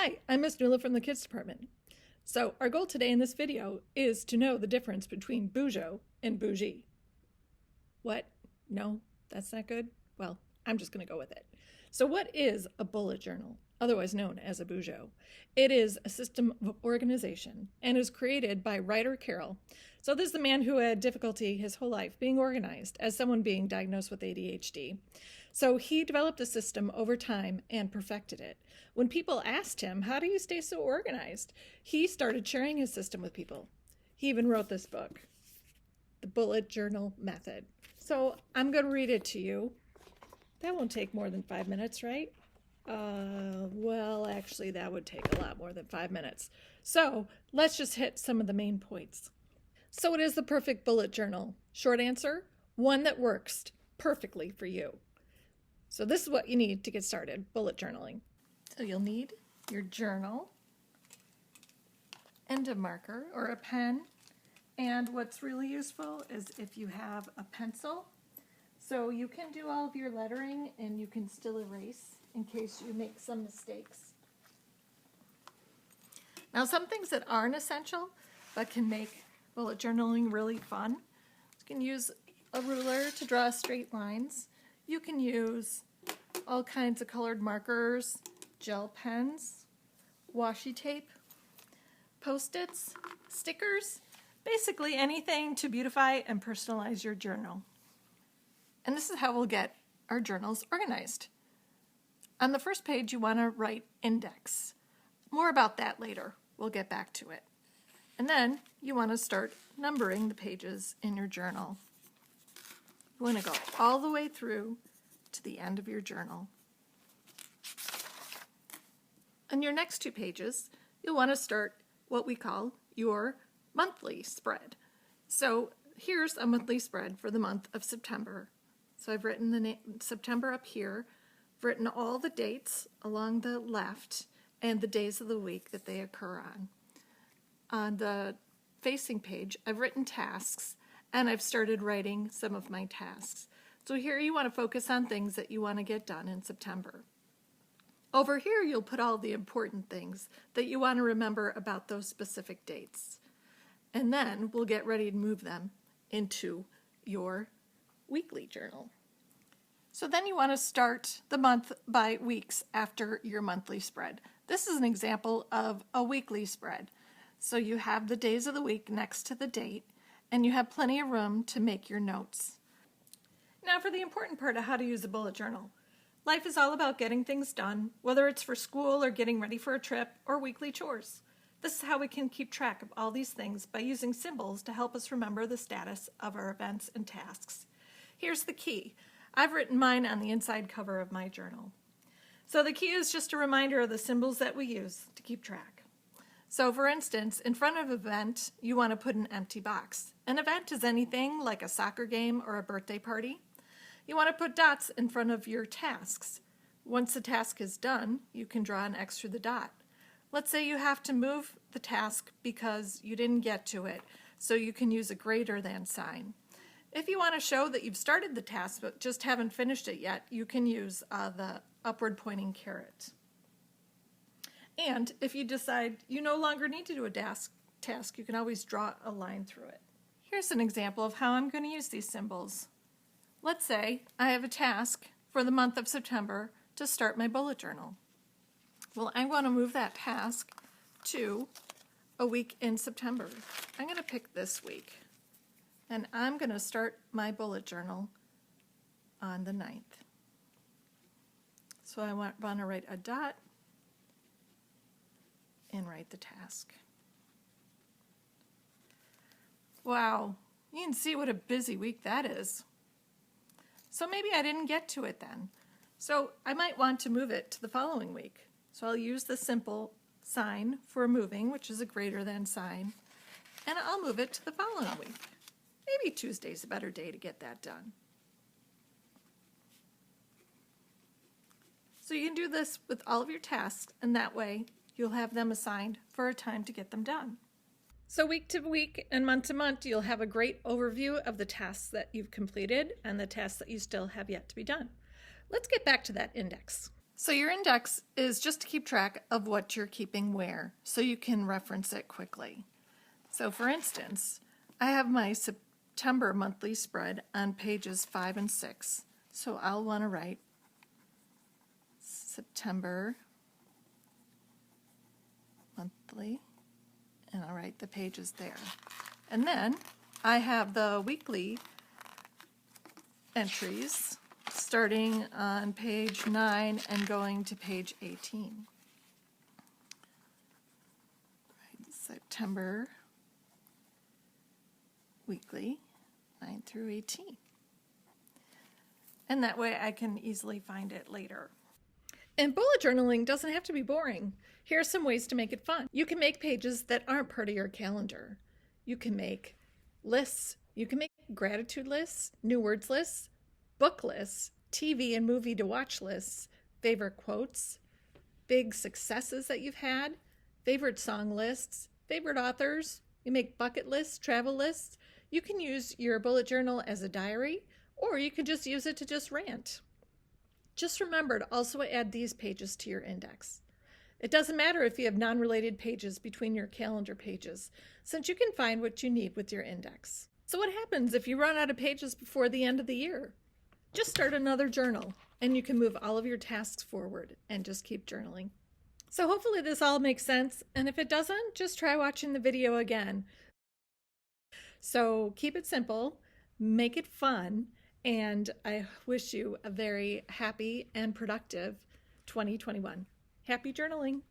Hi, I'm Miss Nula from the Kids Department. So our goal today in this video is to know the difference between Bujo and bougie. What? No, that's not good? Well, I'm just going to go with it. So what is a bullet journal, otherwise known as a Bujo? It is a system of organization and is created by Ryder Carroll. So this is the man who had difficulty his whole life being organized as someone being diagnosed with ADHD. So he developed a system over time and perfected it. When people asked him, how do you stay so organized? He started sharing his system with people. He even wrote this book, The Bullet Journal Method. So I'm going to read it to you. That won't take more than 5 minutes, right? Well, actually, that would take a lot more than 5 minutes. So let's just hit some of the main points. So it is the perfect bullet journal. Short answer, one that works perfectly for you. So this is what you need to get started, bullet journaling. So you'll need your journal and a marker or a pen. And what's really useful is if you have a pencil. So you can do all of your lettering and you can still erase in case you make some mistakes. Now some things that aren't essential but can make bullet journaling really fun. You can use a ruler to draw straight lines. You can use all kinds of colored markers, gel pens, washi tape, Post-its, stickers, basically anything to beautify and personalize your journal. And this is how we'll get our journals organized. On the first page, you want to write index. More about that later. We'll get back to it. And then you want to start numbering the pages in your journal. You want to go all the way through to the end of your journal. On your next 2 pages, you'll want to start what we call your monthly spread. So here's a monthly spread for the month of September. So I've written the September up here. I've written all the dates along the left and the days of the week that they occur on. On the facing page, I've written tasks and I've started writing some of my tasks. So here you want to focus on things that you want to get done in September. Over here, you'll put all the important things that you want to remember about those specific dates. And then we'll get ready to move them into your weekly journal. So then you want to start the month by weeks after your monthly spread. This is an example of a weekly spread. So you have the days of the week next to the date, and you have plenty of room to make your notes. Now for the important part of how to use a bullet journal. Life is all about getting things done, whether it's for school or getting ready for a trip or weekly chores. This is how we can keep track of all these things by using symbols to help us remember the status of our events and tasks. Here's the key. I've written mine on the inside cover of my journal. So the key is just a reminder of the symbols that we use to keep track. So for instance, in front of event, you want to put an empty box. An event is anything like a soccer game or a birthday party. You want to put dots in front of your tasks. Once the task is done, you can draw next to the dot. Let's say you have to move the task because you didn't get to it, so you can use a greater than sign. If you want to show that you've started the task but just haven't finished it yet, you can use the upward pointing caret. And if you decide you no longer need to do a task, you can always draw a line through it. Here's an example of how I'm going to use these symbols. Let's say I have a task for the month of September to start my bullet journal. Well, I want to move that task to a week in September. I'm going to pick this week, and I'm going to start my bullet journal on the 9th. So I want to write a dot and write the task. Wow, you can see what a busy week that is. So maybe I didn't get to it then. So I might want to move it to the following week. So I'll use the simple sign for moving, which is a greater than sign, and I'll move it to the following week. Maybe Tuesday's a better day to get that done. So you can do this with all of your tasks, and that way you'll have them assigned for a time to get them done. So week to week and month to month, you'll have a great overview of the tasks that you've completed and the tasks that you still have yet to be done. Let's get back to that index. So your index is just to keep track of what you're keeping where, so you can reference it quickly. So for instance, I have my September monthly spread on pages 5 and 6. So I'll want to write September monthly, and I'll write the pages there. And then I have the weekly entries starting on page 9 and going to page 18. Right, September weekly, 9 through 18. And that way I can easily find it later. And bullet journaling doesn't have to be boring. Here are some ways to make it fun. You can make pages that aren't part of your calendar. You can make lists. You can make gratitude lists, new words lists, book lists, TV and movie to watch lists, favorite quotes, big successes that you've had, favorite song lists, favorite authors. You make bucket lists, travel lists. You can use your bullet journal as a diary, or you can just use it to just rant. Just remember to also add these pages to your index. It doesn't matter if you have non-related pages between your calendar pages, since you can find what you need with your index. So what happens if you run out of pages before the end of the year? Just start another journal, and you can move all of your tasks forward and just keep journaling. So hopefully this all makes sense, and if it doesn't, just try watching the video again. So keep it simple, make it fun, and I wish you a very happy and productive 2021. Happy journaling!